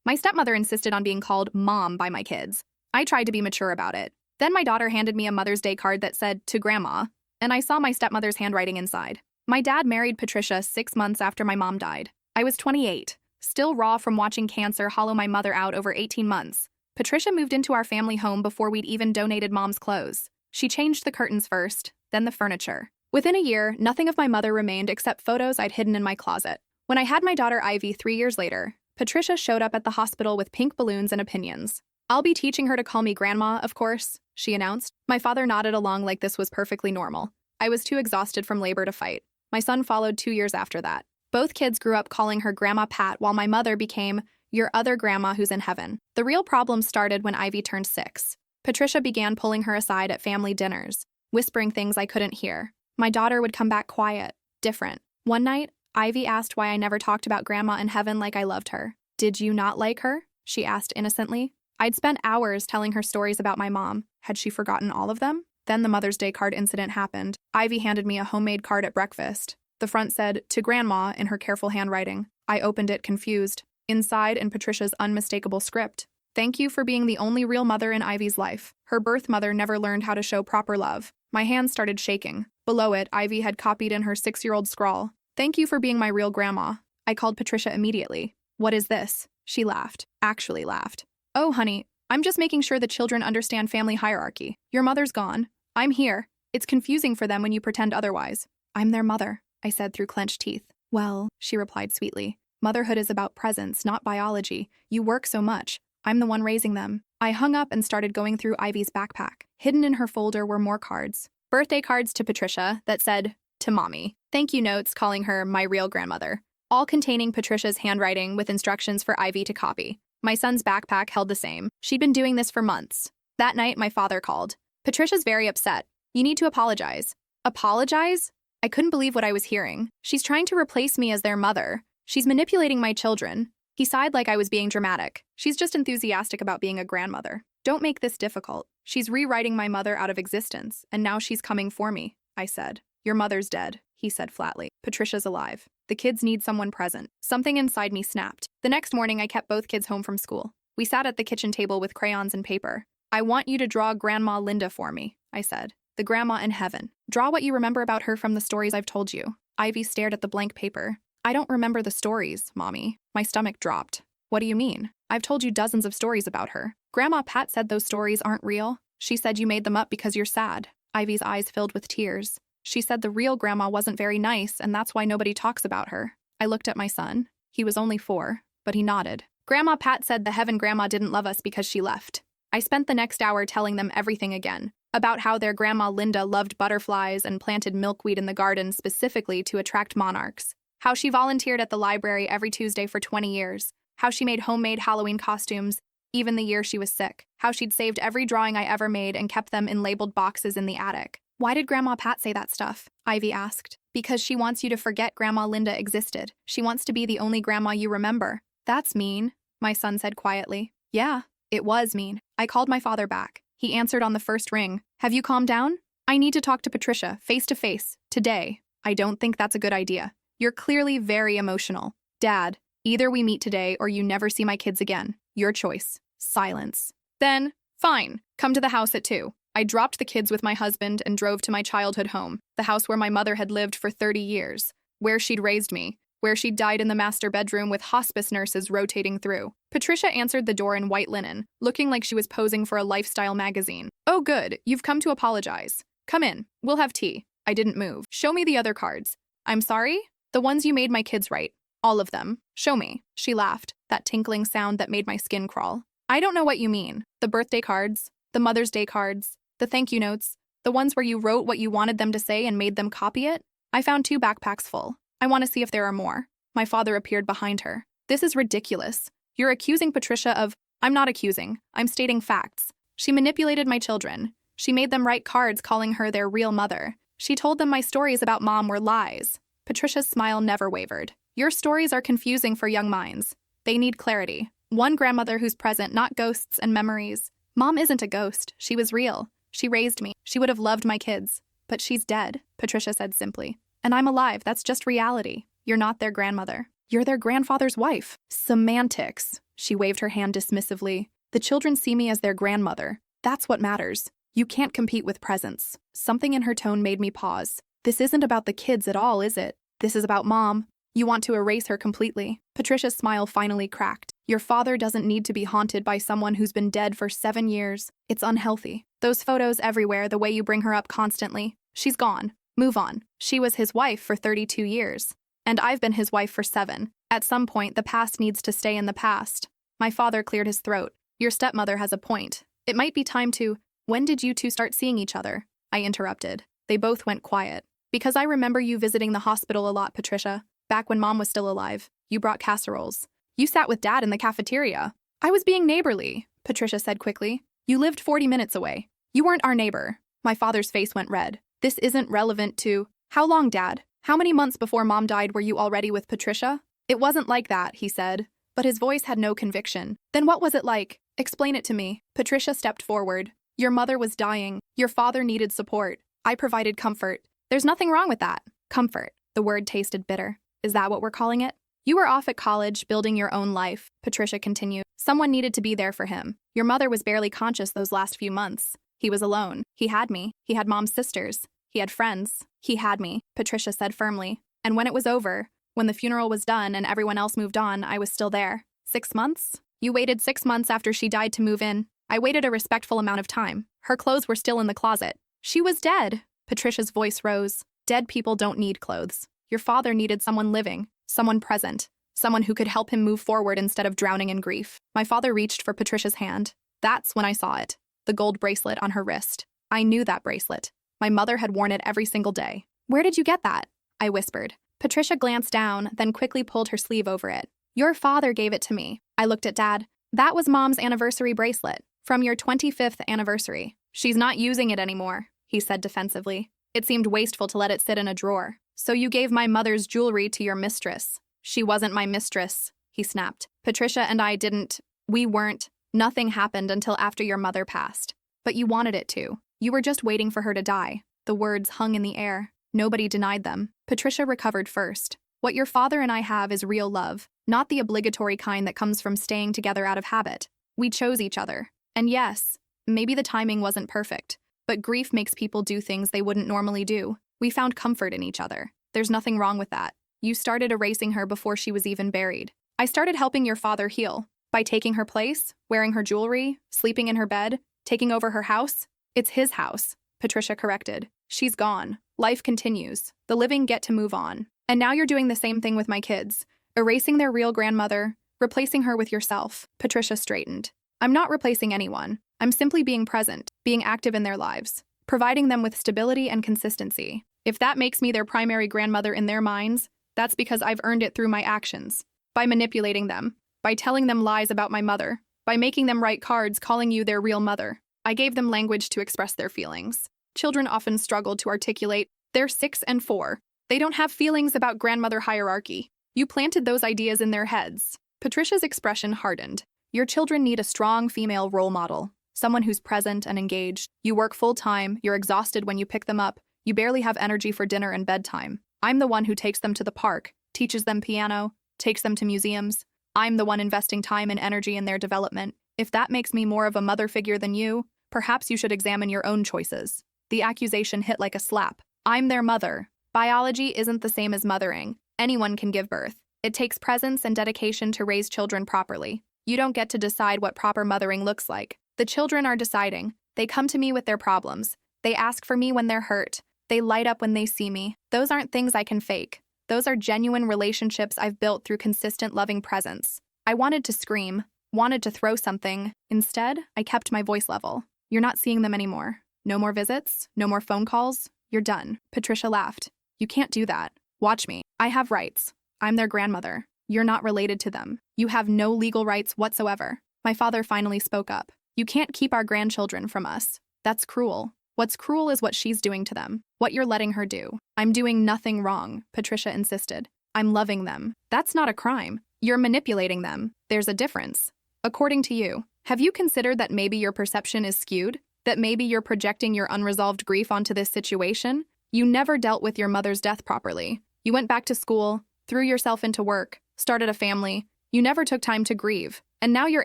My stepmother insisted on being called Mom by my kids. I tried to be mature about it. Then my daughter handed me a Mother's Day card that said, "To Grandma," and I saw my stepmother's handwriting inside. My dad married Patricia 6 months after my mom died. I was 28, still raw from watching cancer hollow my mother out over 18 months. Patricia moved into our family home before we'd even donated Mom's clothes. She changed the curtains first, then the furniture. Within a year, nothing of my mother remained except photos I'd hidden in my closet. When I had my daughter Ivy 3 years later, Patricia showed up at the hospital with pink balloons and opinions. "I'll be teaching her to call me Grandma, of course," she announced. My father nodded along like this was perfectly normal. I was too exhausted from labor to fight. My son followed 2 years after that. Both kids grew up calling her Grandma Pat while my mother became "your other grandma who's in heaven." The real problem started when Ivy turned 6. Patricia began pulling her aside at family dinners, whispering things I couldn't hear. My daughter would come back quiet, different. One night, Ivy asked why I never talked about Grandma in heaven like I loved her. "Did you not like her?" she asked innocently. I'd spent hours telling her stories about my mom. Had she forgotten all of them? Then the Mother's Day card incident happened. Ivy handed me a homemade card at breakfast. The front said, "To Grandma," in her careful handwriting. I opened it confused. Inside, in Patricia's unmistakable script, "Thank you for being the only real mother in Ivy's life. Her birth mother never learned how to show proper love." My hands started shaking. Below it, Ivy had copied in her 6-year-old scrawl, "Thank you for being my real grandma." I called Patricia immediately. "What is this?" She laughed. Actually laughed. "Oh, honey, I'm just making sure the children understand family hierarchy. Your mother's gone. I'm here. It's confusing for them when you pretend otherwise." "I'm their mother," I said through clenched teeth. "Well," she replied sweetly, "motherhood is about presence, not biology. You work so much. I'm the one raising them." I hung up and started going through Ivy's backpack. Hidden in her folder were more cards. Birthday cards to Patricia that said, "To Mommy." Thank you notes calling her my real grandmother, all containing Patricia's handwriting with instructions for Ivy to copy. My son's backpack held the same. She'd been doing this for months. That night, my father called. "Patricia's very upset. You need to apologize." Apologize? I couldn't believe what I was hearing. She's trying to replace me as their mother. She's manipulating my children. He sighed like I was being dramatic. "She's just enthusiastic about being a grandmother. Don't make this difficult. She's rewriting my mother out of existence, and now she's coming for me," I said. "Your mother's dead," he said flatly. "Patricia's alive. The kids need someone present." Something inside me snapped. The next morning, I kept both kids home from school. We sat at the kitchen table with crayons and paper. "I want you to draw Grandma Linda for me," I said. "The grandma in heaven. Draw what you remember about her from the stories I've told you." Ivy stared at the blank paper. "I don't remember the stories, Mommy." My stomach dropped. "What do you mean? I've told you dozens of stories about her. Grandma Pat said those stories aren't real. She said you made them up because you're sad." Ivy's eyes filled with tears. "She said the real grandma wasn't very nice, and that's why nobody talks about her." I looked at my son. He was only 4, but he nodded. "Grandma Pat said the heaven grandma didn't love us because she left." I spent the next hour telling them everything again, about how their grandma Linda loved butterflies and planted milkweed in the garden specifically to attract monarchs, how she volunteered at the library every Tuesday for 20 years, how she made homemade Halloween costumes, even the year she was sick, how she'd saved every drawing I ever made and kept them in labeled boxes in the attic. "Why did Grandma Pat say that stuff?" Ivy asked. "Because she wants you to forget Grandma Linda existed. She wants to be the only grandma you remember." "That's mean," my son said quietly. "Yeah, it was mean." I called my father back. He answered on the first ring. "Have you calmed down? I need to talk to Patricia, face to face, today." "I don't think that's a good idea. You're clearly very emotional." "Dad, either we meet today or you never see my kids again. Your choice." Silence. "Then, fine. Come to the house at 2. I dropped the kids with my husband and drove to my childhood home, the house where my mother had lived for 30 years, where she'd raised me, where she'd died in the master bedroom with hospice nurses rotating through. Patricia answered the door in white linen, looking like she was posing for a lifestyle magazine. "Oh good, you've come to apologize. Come in, we'll have tea." I didn't move. "Show me the other cards." "I'm sorry?" "The ones you made my kids write. All of them. Show me." She laughed, that tinkling sound that made my skin crawl. "I don't know what you mean. The birthday cards, the Mother's Day cards, the thank you notes, the ones where you wrote what you wanted them to say and made them copy it? I found 2 backpacks full. I want to see if there are more." My father appeared behind her. "This is ridiculous. You're accusing Patricia of—" "I'm not accusing. I'm stating facts. She manipulated my children. She made them write cards calling her their real mother. She told them my stories about Mom were lies." Patricia's smile never wavered. "Your stories are confusing for young minds. They need clarity. One grandmother who's present, not ghosts and memories. Mom isn't a ghost. She was real. She raised me. She would have loved my kids. But she's dead," Patricia said simply. "And I'm alive. That's just reality. You're not their grandmother. You're their grandfather's wife." Semantics. She waved her hand dismissively. The children see me as their grandmother. That's what matters. You can't compete with presence. Something in her tone made me pause. This isn't about the kids at all, is it? This is about Mom. You want to erase her completely. Patricia's smile finally cracked. Your father doesn't need to be haunted by someone who's been dead for 7 years. It's unhealthy. Those photos everywhere, the way you bring her up constantly. She's gone. Move on. She was his wife for 32 years. And I've been his wife for 7. At some point, the past needs to stay in the past. My father cleared his throat. Your stepmother has a point. It might be time to— When did you two start seeing each other? I interrupted. They both went quiet. Because I remember you visiting the hospital a lot, Patricia. Back when Mom was still alive. You brought casseroles. You sat with Dad in the cafeteria. I was being neighborly, Patricia said quickly. You lived 40 minutes away. You weren't our neighbor. My father's face went red. This isn't relevant to— How long, Dad? How many months before Mom died were you already with Patricia? It wasn't like that, he said. But his voice had no conviction. Then what was it like? Explain it to me. Patricia stepped forward. Your mother was dying. Your father needed support. I provided comfort. There's nothing wrong with that. Comfort. The word tasted bitter. Is that what we're calling it? You were off at college, building your own life, Patricia continued. Someone needed to be there for him. Your mother was barely conscious those last few months. He was alone. He had me. He had Mom's sisters. He had friends. He had me, Patricia said firmly. And when it was over, when the funeral was done and everyone else moved on, I was still there. 6 months? You waited 6 months after she died to move in. I waited a respectful amount of time. Her clothes were still in the closet. She was dead. Patricia's voice rose. Dead people don't need clothes. Your father needed someone living, someone present, someone who could help him move forward instead of drowning in grief. My father reached for Patricia's hand. That's when I saw it. The gold bracelet on her wrist. I knew that bracelet. My mother had worn it every single day. Where did you get that? I whispered. Patricia glanced down, then quickly pulled her sleeve over it. Your father gave it to me. I looked at Dad. That was Mom's anniversary bracelet. From your 25th anniversary. She's not using it anymore, he said defensively. It seemed wasteful to let it sit in a drawer. So you gave my mother's jewelry to your mistress. She wasn't my mistress, he snapped. Patricia and I didn't. We weren't. Nothing happened until after your mother passed. But you wanted it to. You were just waiting for her to die. The words hung in the air. Nobody denied them. Patricia recovered first. What your father and I have is real love, not the obligatory kind that comes from staying together out of habit. We chose each other. And yes, maybe the timing wasn't perfect, but grief makes people do things they wouldn't normally do. We found comfort in each other. There's nothing wrong with that. You started erasing her before she was even buried. I started helping your father heal. By taking her place, wearing her jewelry, sleeping in her bed, taking over her house. It's his house, Patricia corrected. She's gone. Life continues. The living get to move on. And now you're doing the same thing with my kids. Erasing their real grandmother, replacing her with yourself. Patricia straightened. I'm not replacing anyone. I'm simply being present, being active in their lives, providing them with stability and consistency. If that makes me their primary grandmother in their minds, that's because I've earned it through my actions. By manipulating them, by telling them lies about my mother, by making them write cards calling you their real mother. I gave them language to express their feelings. Children often struggle to articulate. They're 6 and 4. They don't have feelings about grandmother hierarchy. You planted those ideas in their heads. Patricia's expression hardened. Your children need a strong female role model, someone who's present and engaged. You work full-time, you're exhausted when you pick them up, you barely have energy for dinner and bedtime. I'm the one who takes them to the park, teaches them piano, takes them to museums. I'm the one investing time and energy in their development. If that makes me more of a mother figure than you, perhaps you should examine your own choices. The accusation hit like a slap. I'm their mother. Biology isn't the same as mothering. Anyone can give birth. It takes presence and dedication to raise children properly. You don't get to decide what proper mothering looks like. The children are deciding. They come to me with their problems. They ask for me when they're hurt. They light up when they see me. Those aren't things I can fake. Those are genuine relationships I've built through consistent loving presence. I wanted to scream, wanted to throw something. Instead, I kept my voice level. You're not seeing them anymore. No more visits, no more phone calls. You're done. Patricia laughed. You can't do that. Watch me. I have rights. I'm their grandmother. You're not related to them. You have no legal rights whatsoever. My father finally spoke up. You can't keep our grandchildren from us. That's cruel. What's cruel is what she's doing to them, what you're letting her do. I'm doing nothing wrong, Patricia insisted. I'm loving them. That's not a crime. You're manipulating them. There's a difference. According to you, have you considered that maybe your perception is skewed? That maybe you're projecting your unresolved grief onto this situation? You never dealt with your mother's death properly. You went back to school, threw yourself into work, started a family, You never took time to grieve, and now you're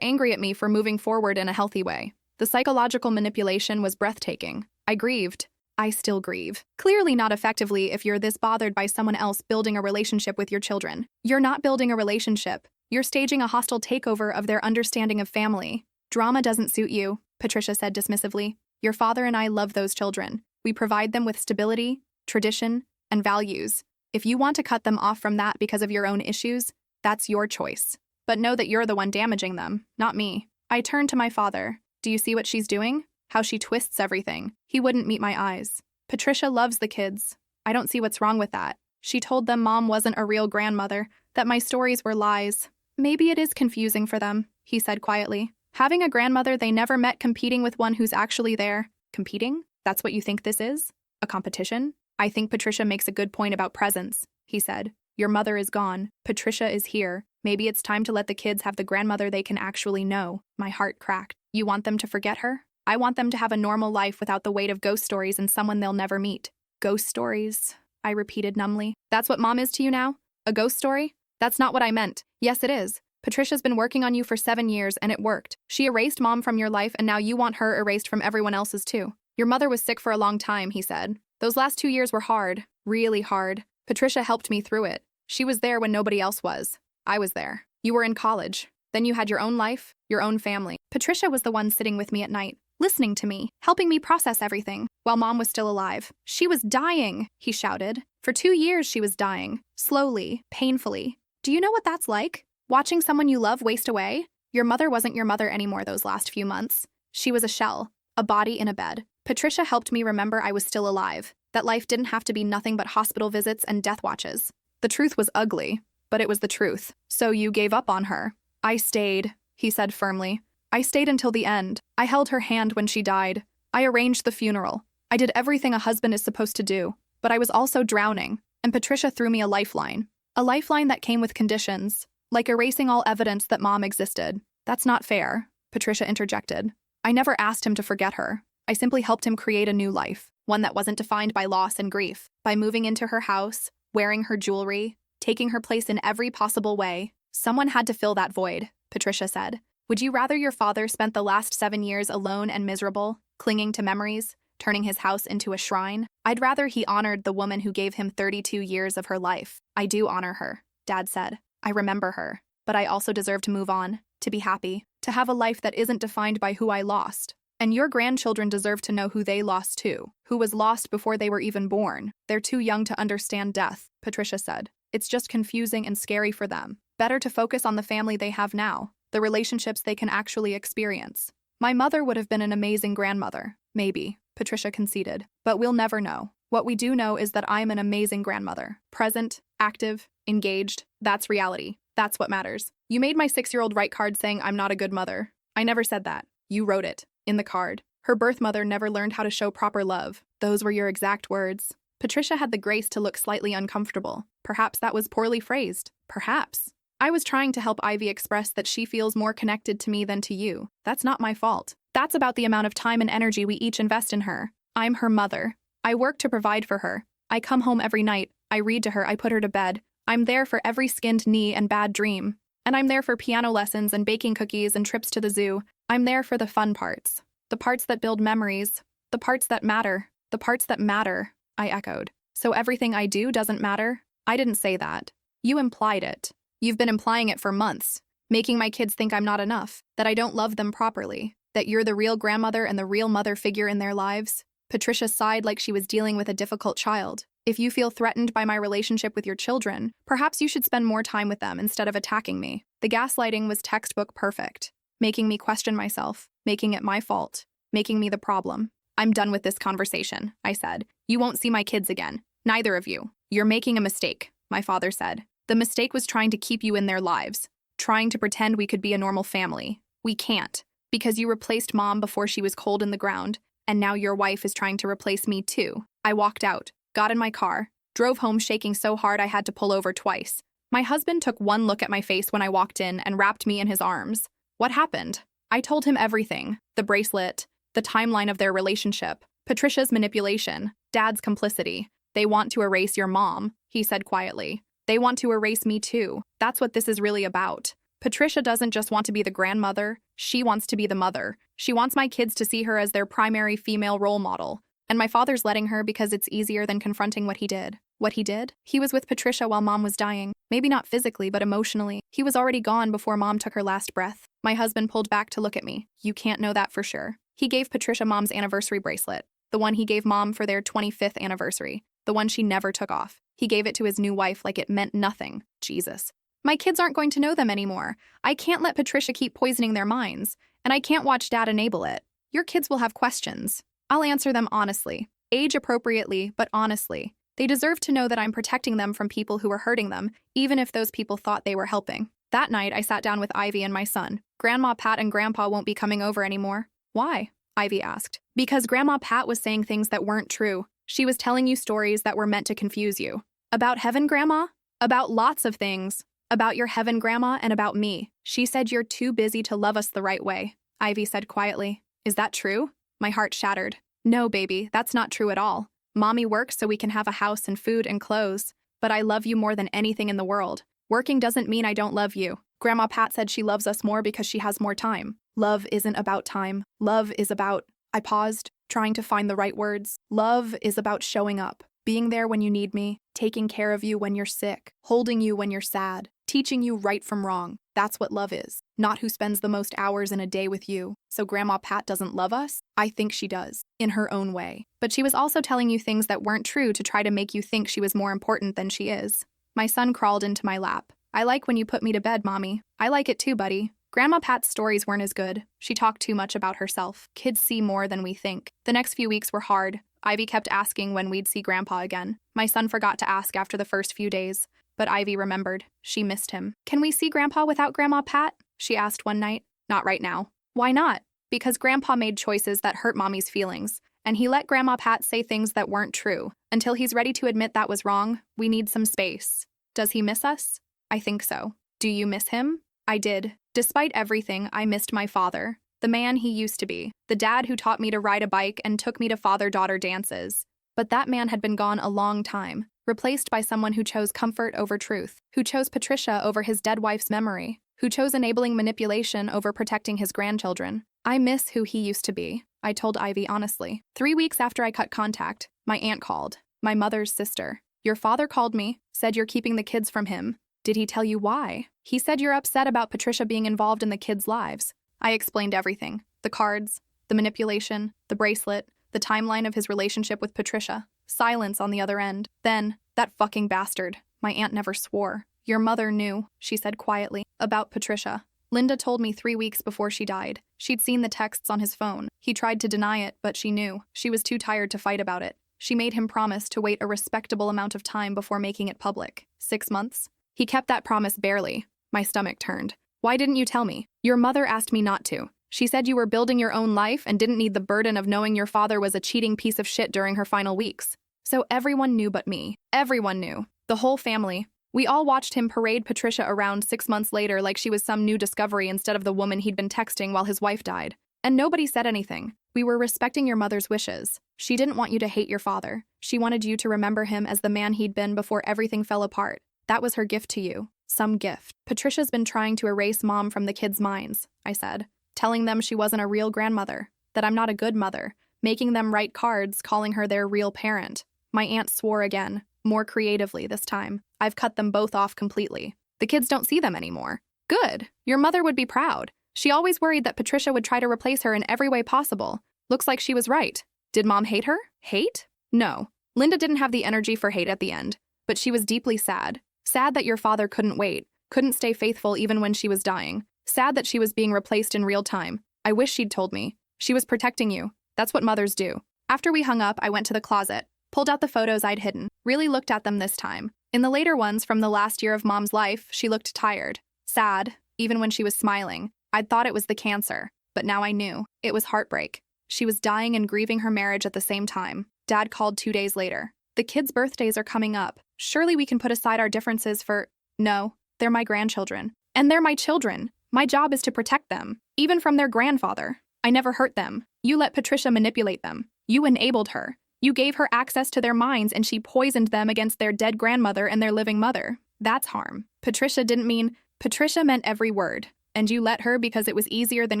angry at me for moving forward in a healthy way. The psychological manipulation was breathtaking. I grieved. I still grieve. Clearly not effectively if you're this bothered by someone else building a relationship with your children. You're not building a relationship. You're staging a hostile takeover of their understanding of family. Drama doesn't suit you, Patricia said dismissively. Your father and I love those children. We provide them with stability, tradition, and values. If you want to cut them off from that because of your own issues, that's your choice. But know that you're the one damaging them, not me. I turned to my father. Do you see what she's doing? How she twists everything. He wouldn't meet my eyes. Patricia loves the kids. I don't see what's wrong with that. She told them Mom wasn't a real grandmother, that my stories were lies. Maybe it is confusing for them, he said quietly. Having a grandmother they never met competing with one who's actually there. Competing? That's what you think this is? A competition? I think Patricia makes a good point about presence, he said. Your mother is gone. Patricia is here. Maybe it's time to let the kids have the grandmother they can actually know. My heart cracked. You want them to forget her? I want them to have a normal life without the weight of ghost stories and someone they'll never meet. Ghost stories, I repeated numbly. That's what Mom is to you now? A ghost story? That's not what I meant. Yes, it is. Patricia's been working on you for 7 years and it worked. She erased Mom from your life and now you want her erased from everyone else's too. Your mother was sick for a long time, he said. Those last 2 years were hard, really hard. Patricia helped me through it. She was there when nobody else was. I was there. You were in college. Then you had your own life, your own family. Patricia was the one sitting with me at night, listening to me, helping me process everything, while Mom was still alive. She was dying, he shouted. For 2 years she was dying, slowly, painfully. Do you know what that's like? Watching someone you love waste away? Your mother wasn't your mother anymore those last few months. She was a shell, a body in a bed. Patricia helped me remember I was still alive, that life didn't have to be nothing but hospital visits and death watches. The truth was ugly, but it was the truth. So you gave up on her. I stayed, he said firmly. I stayed until the end. I held her hand when she died. I arranged the funeral. I did everything a husband is supposed to do, but I was also drowning, and Patricia threw me a lifeline. A lifeline that came with conditions, like erasing all evidence that Mom existed. That's not fair, Patricia interjected. I never asked him to forget her. I simply helped him create a new life, one that wasn't defined by loss and grief. By moving into her house, wearing her jewelry, taking her place in every possible way. Someone had to fill that void, Patricia said. Would you rather your father spent the last 7 years alone and miserable, clinging to memories, turning his house into a shrine? I'd rather he honored the woman who gave him 32 years of her life. I do honor her, Dad said. I remember her, but I also deserve to move on, to be happy, to have a life that isn't defined by who I lost. And your grandchildren deserve to know who they lost too, who was lost before they were even born. They're too young to understand death, Patricia said. It's just confusing and scary for them. Better to focus on the family they have now, the relationships they can actually experience. My mother would have been an amazing grandmother. Maybe, Patricia conceded. But we'll never know. What we do know is that I'm an amazing grandmother. Present, active, engaged. That's reality. That's what matters. You made my 6-year-old write cards saying I'm not a good mother. I never said that. You wrote it. In the card. Her birth mother never learned how to show proper love. Those were your exact words. Patricia had the grace to look slightly uncomfortable. Perhaps that was poorly phrased. Perhaps. I was trying to help Ivy express that she feels more connected to me than to you. That's not my fault. That's about the amount of time and energy we each invest in her. I'm her mother. I work to provide for her. I come home every night. I read to her. I put her to bed. I'm there for every skinned knee and bad dream. And I'm there for piano lessons and baking cookies and trips to the zoo. I'm there for the fun parts. The parts that build memories. The parts that matter. The parts that matter, I echoed. So everything I do doesn't matter? I didn't say that. You implied it. You've been implying it for months, making my kids think I'm not enough, that I don't love them properly, that you're the real grandmother and the real mother figure in their lives. Patricia sighed like she was dealing with a difficult child. If you feel threatened by my relationship with your children, perhaps you should spend more time with them instead of attacking me. The gaslighting was textbook perfect, making me question myself, making it my fault, making me the problem. I'm done with this conversation, I said. You won't see my kids again. Neither of you. You're making a mistake, my father said. The mistake was trying to keep you in their lives, trying to pretend we could be a normal family. We can't, because you replaced Mom before she was cold in the ground, and now your wife is trying to replace me too. I walked out, got in my car, drove home shaking so hard I had to pull over twice. My husband took one look at my face when I walked in and wrapped me in his arms. What happened? I told him everything. The bracelet, the timeline of their relationship, Patricia's manipulation, Dad's complicity. They want to erase your mom, he said quietly. They want to erase me too. That's what this is really about. Patricia doesn't just want to be the grandmother, she wants to be the mother. She wants my kids to see her as their primary female role model. And my father's letting her because it's easier than confronting what he did. What he did? He was with Patricia while Mom was dying. Maybe not physically, but emotionally. He was already gone before Mom took her last breath. My husband pulled back to look at me. You can't know that for sure. He gave Patricia Mom's anniversary bracelet. The one he gave Mom for their 25th anniversary. The one she never took off. He gave it to his new wife like it meant nothing. Jesus. My kids aren't going to know them anymore. I can't let Patricia keep poisoning their minds. And I can't watch Dad enable it. Your kids will have questions. I'll answer them honestly. Age appropriately, but honestly. They deserve to know that I'm protecting them from people who are hurting them, even if those people thought they were helping. That night, I sat down with Ivy and my son. Grandma Pat and Grandpa won't be coming over anymore. Why? Ivy asked. Because Grandma Pat was saying things that weren't true. She was telling you stories that were meant to confuse you. About heaven, Grandma? About lots of things. About your heaven, Grandma, and about me. She said you're too busy to love us the right way. Ivy said quietly. Is that true? My heart shattered. No, baby, that's not true at all. Mommy works so we can have a house and food and clothes. But I love you more than anything in the world. Working doesn't mean I don't love you. Grandma Pat said she loves us more because she has more time. Love isn't about time. Love is about... I paused, trying to find the right words. Love is about showing up. Being there when you need me. Taking care of you when you're sick. Holding you when you're sad. Teaching you right from wrong. That's what love is. Not who spends the most hours in a day with you. So Grandma Pat doesn't love us? I think she does. In her own way. But she was also telling you things that weren't true to try to make you think she was more important than she is. My son crawled into my lap. I like when you put me to bed, Mommy. I like it too, buddy. Grandma Pat's stories weren't as good. She talked too much about herself. Kids see more than we think. The next few weeks were hard. Ivy kept asking when we'd see Grandpa again. My son forgot to ask after the first few days. But Ivy remembered. She missed him. Can we see Grandpa without Grandma Pat? She asked one night. Not right now. Why not? Because Grandpa made choices that hurt Mommy's feelings. And he let Grandma Pat say things that weren't true. Until he's ready to admit that was wrong, we need some space. Does he miss us? I think so. Do you miss him? I did. Despite everything, I missed my father. The man he used to be. The dad who taught me to ride a bike and took me to father-daughter dances. But that man had been gone a long time. Replaced by someone who chose comfort over truth, who chose Patricia over his dead wife's memory, who chose enabling manipulation over protecting his grandchildren. I miss who he used to be, I told Ivy honestly. 3 weeks after I cut contact, my aunt called, my mother's sister. Your father called me, said you're keeping the kids from him. Did he tell you why? He said you're upset about Patricia being involved in the kids' lives. I explained everything. The cards, the manipulation, the bracelet, the timeline of his relationship with Patricia. Silence on the other end. Then, that fucking bastard. My aunt never swore. Your mother knew, she said quietly, about Patricia. Linda told me 3 weeks before she died. She'd seen the texts on his phone. He tried to deny it, but she knew. She was too tired to fight about it. She made him promise to wait a respectable amount of time before making it public. 6 months? He kept that promise barely. My stomach turned. Why didn't you tell me? Your mother asked me not to. She said you were building your own life and didn't need the burden of knowing your father was a cheating piece of shit during her final weeks. So everyone knew but me. Everyone knew. The whole family. We all watched him parade Patricia around 6 months later like she was some new discovery instead of the woman he'd been texting while his wife died. And nobody said anything. We were respecting your mother's wishes. She didn't want you to hate your father. She wanted you to remember him as the man he'd been before everything fell apart. That was her gift to you. Some gift. Patricia's been trying to erase Mom from the kids' minds, I said. Telling them she wasn't a real grandmother. That I'm not a good mother. Making them write cards calling her their real parent. My aunt swore again, more creatively this time. I've cut them both off completely. The kids don't see them anymore. Good. Your mother would be proud. She always worried that Patricia would try to replace her in every way possible. Looks like she was right. Did Mom hate her? Hate? No. Linda didn't have the energy for hate at the end, but she was deeply sad. Sad that your father couldn't wait, couldn't stay faithful even when she was dying. Sad that she was being replaced in real time. I wish she'd told me. She was protecting you. That's what mothers do. After we hung up, I went to the closet, pulled out the photos I'd hidden, really looked at them this time. In the later ones from the last year of Mom's life, she looked tired, sad, even when she was smiling. I'd thought it was the cancer, but now I knew. It was heartbreak. She was dying and grieving her marriage at the same time. Dad called 2 days later. The kids' birthdays are coming up. Surely we can put aside our differences for... No, they're my grandchildren. And they're my children. My job is to protect them, even from their grandfather. I never hurt them. You let Patricia manipulate them. You enabled her. You gave her access to their minds and she poisoned them against their dead grandmother and their living mother. That's harm. Patricia didn't mean... Patricia meant every word, and you let her because it was easier than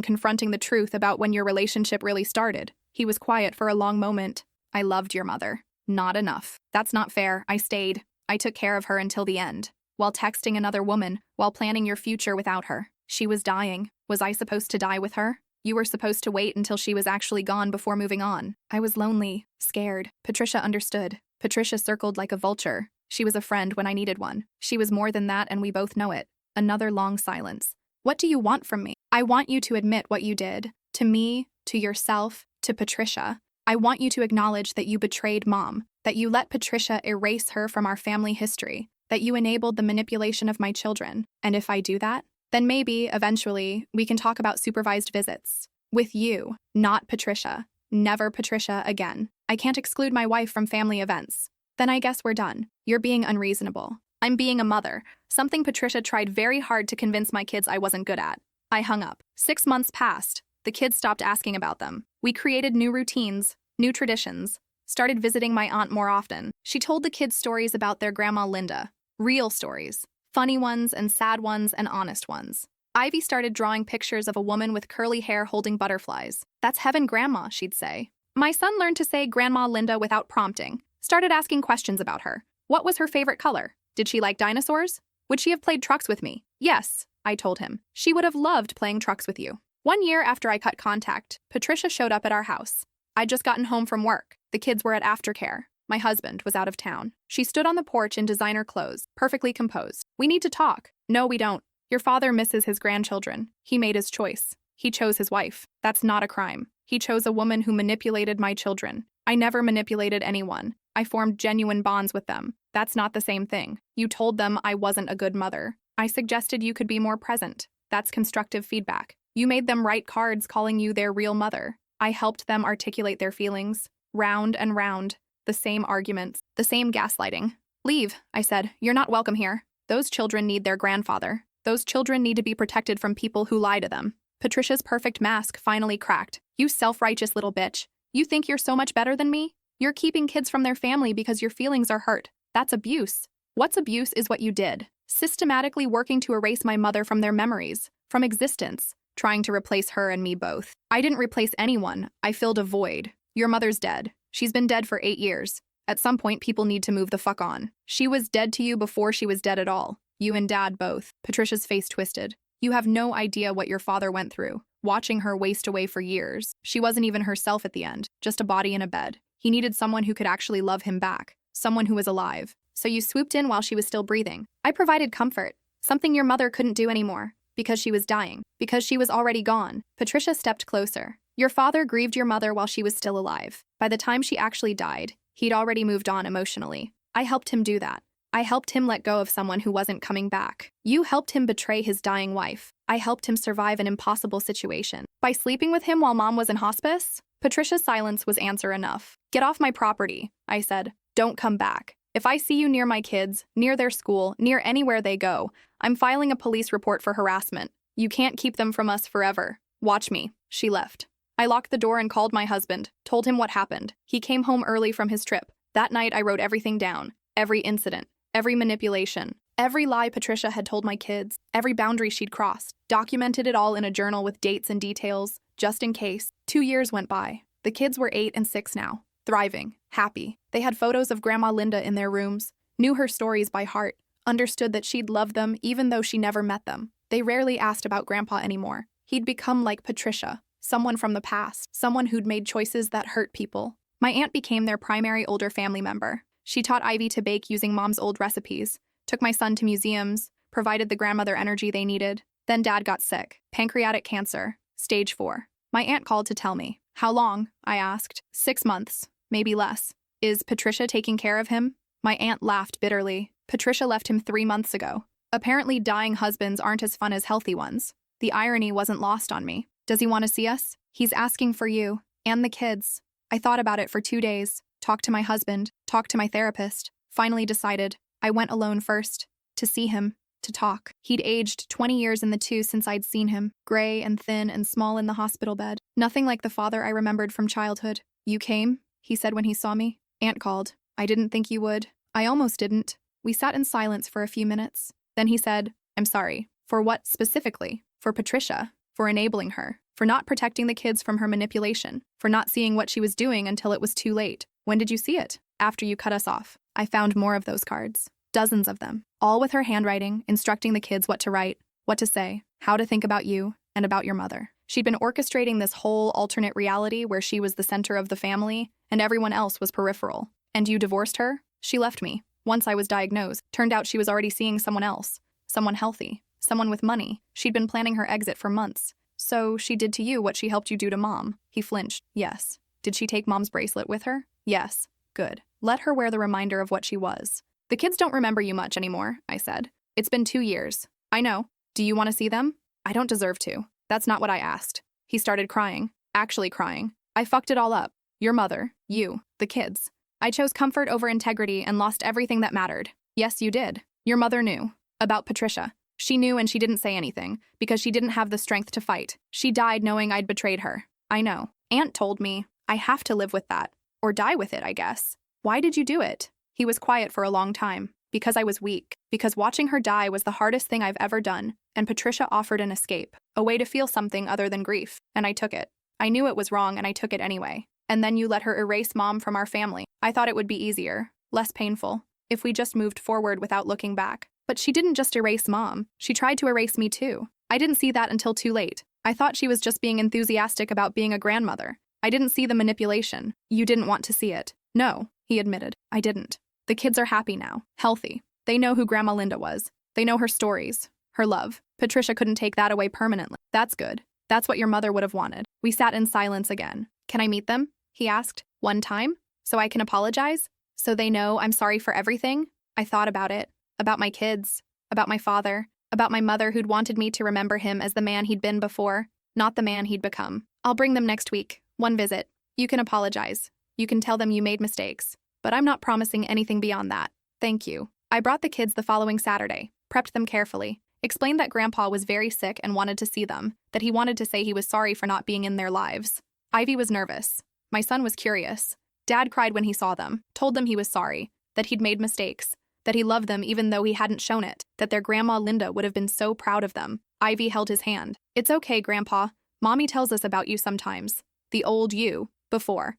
confronting the truth about when your relationship really started. He was quiet for a long moment. I loved your mother. Not enough. That's not fair. I stayed. I took care of her until the end. While texting another woman, while planning your future without her. She was dying. Was I supposed to die with her? You were supposed to wait until she was actually gone before moving on. I was lonely, scared. Patricia understood. Patricia circled like a vulture. She was a friend when I needed one. She was more than that, and we both know it. Another long silence. What do you want from me? I want you to admit what you did. To me, to yourself, to Patricia. I want you to acknowledge that you betrayed Mom, that you let Patricia erase her from our family history, that you enabled the manipulation of my children. And if I do that, then maybe, eventually, we can talk about supervised visits. With you, not Patricia. Never Patricia again. I can't exclude my wife from family events. Then I guess we're done. You're being unreasonable. I'm being a mother, something Patricia tried very hard to convince my kids I wasn't good at. I hung up. 6 months passed. The kids stopped asking about them. We created new routines, new traditions, started visiting my aunt more often. She told the kids stories about their grandma Linda. Real stories. Funny ones and sad ones and honest ones. Ivy started drawing pictures of a woman with curly hair holding butterflies. That's heaven grandma, she'd say. My son learned to say Grandma Linda without prompting. Started asking questions about her. What was her favorite color? Did she like dinosaurs? Would she have played trucks with me? Yes, I told him. She would have loved playing trucks with you. 1 year after I cut contact, Patricia showed up at our house. I'd just gotten home from work. The kids were at aftercare. My husband was out of town. She stood on the porch in designer clothes, perfectly composed. We need to talk. No, we don't. Your father misses his grandchildren. He made his choice. He chose his wife. That's not a crime. He chose a woman who manipulated my children. I never manipulated anyone. I formed genuine bonds with them. That's not the same thing. You told them I wasn't a good mother. I suggested you could be more present. That's constructive feedback. You made them write cards calling you their real mother. I helped them articulate their feelings. Round and round. The same arguments. The same gaslighting. Leave, I said. You're not welcome here. Those children need their grandfather. Those children need to be protected from people who lie to them. Patricia's perfect mask finally cracked. You self-righteous little bitch. You think you're so much better than me? You're keeping kids from their family because your feelings are hurt. That's abuse. What's abuse is what you did. Systematically working to erase my mother from their memories, from existence, trying to replace her and me both. I didn't replace anyone. I filled a void. Your mother's dead. She's been dead for 8 years. At some point, people need to move the fuck on. She was dead to you before she was dead at all. You and Dad both. Patricia's face twisted. You have no idea what your father went through. Watching her waste away for years. She wasn't even herself at the end, just a body in a bed. He needed someone who could actually love him back. Someone who was alive. So you swooped in while she was still breathing. I provided comfort. Something your mother couldn't do anymore. Because she was dying. Because she was already gone. Patricia stepped closer. Your father grieved your mother while she was still alive. By the time she actually died, he'd already moved on emotionally. I helped him do that. I helped him let go of someone who wasn't coming back. You helped him betray his dying wife. I helped him survive an impossible situation. By sleeping with him while Mom was in hospice? Patricia's silence was answer enough. Get off my property, I said. Don't come back. If I see you near my kids, near their school, near anywhere they go, I'm filing a police report for harassment. You can't keep them from us forever. Watch me. She left. I locked the door and called my husband, told him what happened. He came home early from his trip. That night I wrote everything down. Every incident. Every manipulation. Every lie Patricia had told my kids. Every boundary she'd crossed. Documented it all in a journal with dates and details, just in case. 2 years went by. The kids were 8 and 6 now. Thriving. Happy. They had photos of Grandma Linda in their rooms. Knew her stories by heart. Understood that she'd love them even though she never met them. They rarely asked about Grandpa anymore. He'd become like Patricia. Someone from the past. Someone who'd made choices that hurt people. My aunt became their primary older family member. She taught Ivy to bake using Mom's old recipes, took my son to museums, provided the grandmother energy they needed. Then Dad got sick. Pancreatic cancer. Stage 4. My aunt called to tell me. How long? I asked. 6 months. Maybe less. Is Patricia taking care of him? My aunt laughed bitterly. Patricia left him 3 months ago. Apparently dying husbands aren't as fun as healthy ones. The irony wasn't lost on me. Does he want to see us? He's asking for you. And the kids. I thought about it for 2 days. Talked to my husband. Talked to my therapist. Finally decided. I went alone first. To see him. To talk. He'd aged 20 years in the 2 since I'd seen him. Gray and thin and small in the hospital bed. Nothing like the father I remembered from childhood. You came? He said when he saw me. Aunt called. I didn't think you would. I almost didn't. We sat in silence for a few minutes. Then he said, I'm sorry. For what specifically? For Patricia. For enabling her. For not protecting the kids from her manipulation. For not seeing what she was doing until it was too late. When did you see it? After you cut us off. I found more of those cards. Dozens of them. All with her handwriting, instructing the kids what to write, what to say, how to think about you, and about your mother. She'd been orchestrating this whole alternate reality where she was the center of the family and everyone else was peripheral. And you divorced her? She left me. Once I was diagnosed, turned out she was already seeing someone else. Someone healthy. Someone with money. She'd been planning her exit for months. So she did to you what she helped you do to Mom. He flinched. Yes. Did she take Mom's bracelet with her? Yes. Good. Let her wear the reminder of what she was. The kids don't remember you much anymore, I said. It's been 2 years. I know. Do you want to see them? I don't deserve to. That's not what I asked. He started crying. Actually crying. I fucked it all up. Your mother. You. The kids. I chose comfort over integrity and lost everything that mattered. Yes, you did. Your mother knew. About Patricia. She knew and she didn't say anything, because she didn't have the strength to fight. She died knowing I'd betrayed her. I know. Aunt told me. I have to live with that. Or die with it, I guess. Why did you do it? He was quiet for a long time. Because I was weak. Because watching her die was the hardest thing I've ever done, and Patricia offered an escape, a way to feel something other than grief, and I took it. I knew it was wrong and I took it anyway. And then you let her erase Mom from our family. I thought it would be easier, less painful, if we just moved forward without looking back. But she didn't just erase Mom. She tried to erase me too. I didn't see that until too late. I thought she was just being enthusiastic about being a grandmother. I didn't see the manipulation. You didn't want to see it. No, he admitted. I didn't. The kids are happy now, healthy. They know who Grandma Linda was. They know her stories, her love. Patricia couldn't take that away permanently. That's good. That's what your mother would have wanted. We sat in silence again. Can I meet them? He asked. One time? So I can apologize? So they know I'm sorry for everything? I thought about it. About my kids. About my father. About my mother who'd wanted me to remember him as the man he'd been before, not the man he'd become. I'll bring them next week. One visit. You can apologize. You can tell them you made mistakes. But I'm not promising anything beyond that. Thank you. I brought the kids the following Saturday, prepped them carefully, explained that Grandpa was very sick and wanted to see them, that he wanted to say he was sorry for not being in their lives. Ivy was nervous. My son was curious. Dad cried when he saw them, told them he was sorry, that he'd made mistakes, that he loved them even though he hadn't shown it, that their Grandma Linda would have been so proud of them. Ivy held his hand. It's okay, Grandpa. Mommy tells us about you sometimes. The old you. Before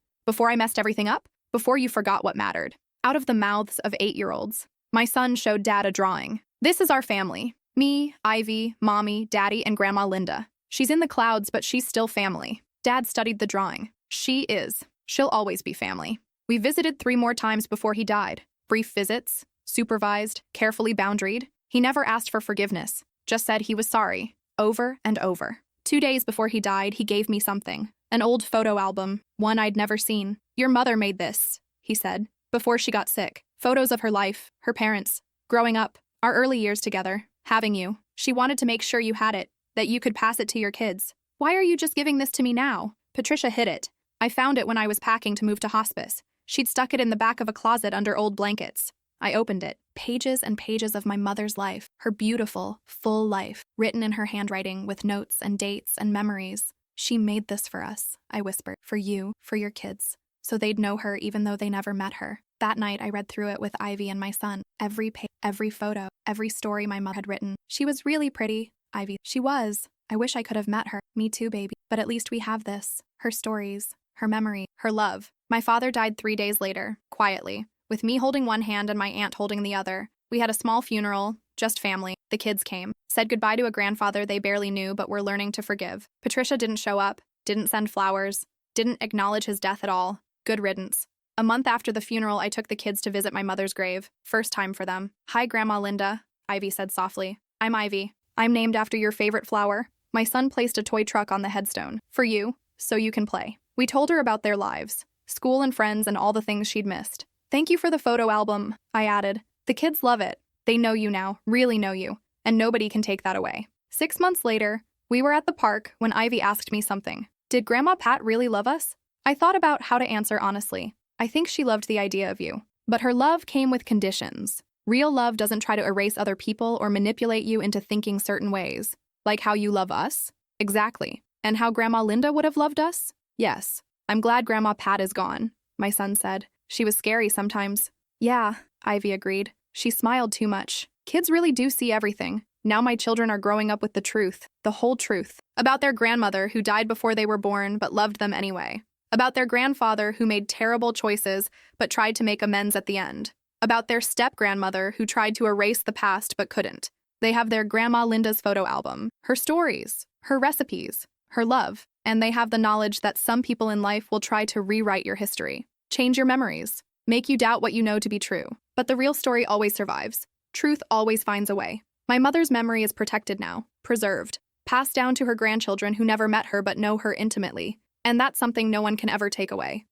I messed everything up? Before you forgot what mattered. Out of the mouths of 8-year-olds. My son showed Dad a drawing. This is our family. Me, Ivy, Mommy, Daddy, and Grandma Linda. She's in the clouds, but she's still family. Dad studied the drawing. She is. She'll always be family. We visited 3 more times before he died. Brief visits, supervised, carefully boundaried. He never asked for forgiveness, just said he was sorry, over and over. 2 days before he died, he gave me something. An old photo album, one I'd never seen. Your mother made this, he said, before she got sick. Photos of her life, her parents, growing up, our early years together, having you. She wanted to make sure you had it, that you could pass it to your kids. Why are you just giving this to me now? Patricia hid it. I found it when I was packing to move to hospice. She'd stuck it in the back of a closet under old blankets. I opened it. Pages and pages of my mother's life, her beautiful, full life, written in her handwriting with notes and dates and memories. She made this for us, I whispered, for you, for your kids, so they'd know her even though they never met her. That night, I read through it with Ivy and my son. Every page, every photo, every story my mother had written. She was really pretty, Ivy. She was. I wish I could have met her. Me too, baby. But at least we have this. Her stories, her memory, her love. My father died 3 days later, quietly, with me holding one hand and my aunt holding the other. We had a small funeral, just family. The kids came, said goodbye to a grandfather they barely knew but were learning to forgive. Patricia didn't show up, didn't send flowers, didn't acknowledge his death at all. Good riddance. A month after the funeral, I took the kids to visit my mother's grave. First time for them. Hi, Grandma Linda, Ivy said softly. I'm Ivy. I'm named after your favorite flower. My son placed a toy truck on the headstone. For you, so you can play. We told her about their lives, school and friends and all the things she'd missed. Thank you for the photo album, I added. The kids love it. They know you now, really know you, and nobody can take that away. 6 months later, we were at the park when Ivy asked me something. Did Grandma Pat really love us? I thought about how to answer honestly. I think she loved the idea of you. But her love came with conditions. Real love doesn't try to erase other people or manipulate you into thinking certain ways. Like how you love us? Exactly. And how Grandma Linda would have loved us? Yes. I'm glad Grandma Pat is gone, my son said. She was scary sometimes. Yeah, Ivy agreed. She smiled too much. Kids really do see everything. Now my children are growing up with the truth, the whole truth, about their grandmother who died before they were born but loved them anyway, about their grandfather who made terrible choices but tried to make amends at the end, about their step-grandmother who tried to erase the past but couldn't. They have their Grandma Linda's photo album, her stories, her recipes, her love, and they have the knowledge that some people in life will try to rewrite your history, change your memories, make you doubt what you know to be true. But the real story always survives. Truth always finds a way. My mother's memory is protected now, preserved, passed down to her grandchildren who never met her but know her intimately, and that's something no one can ever take away.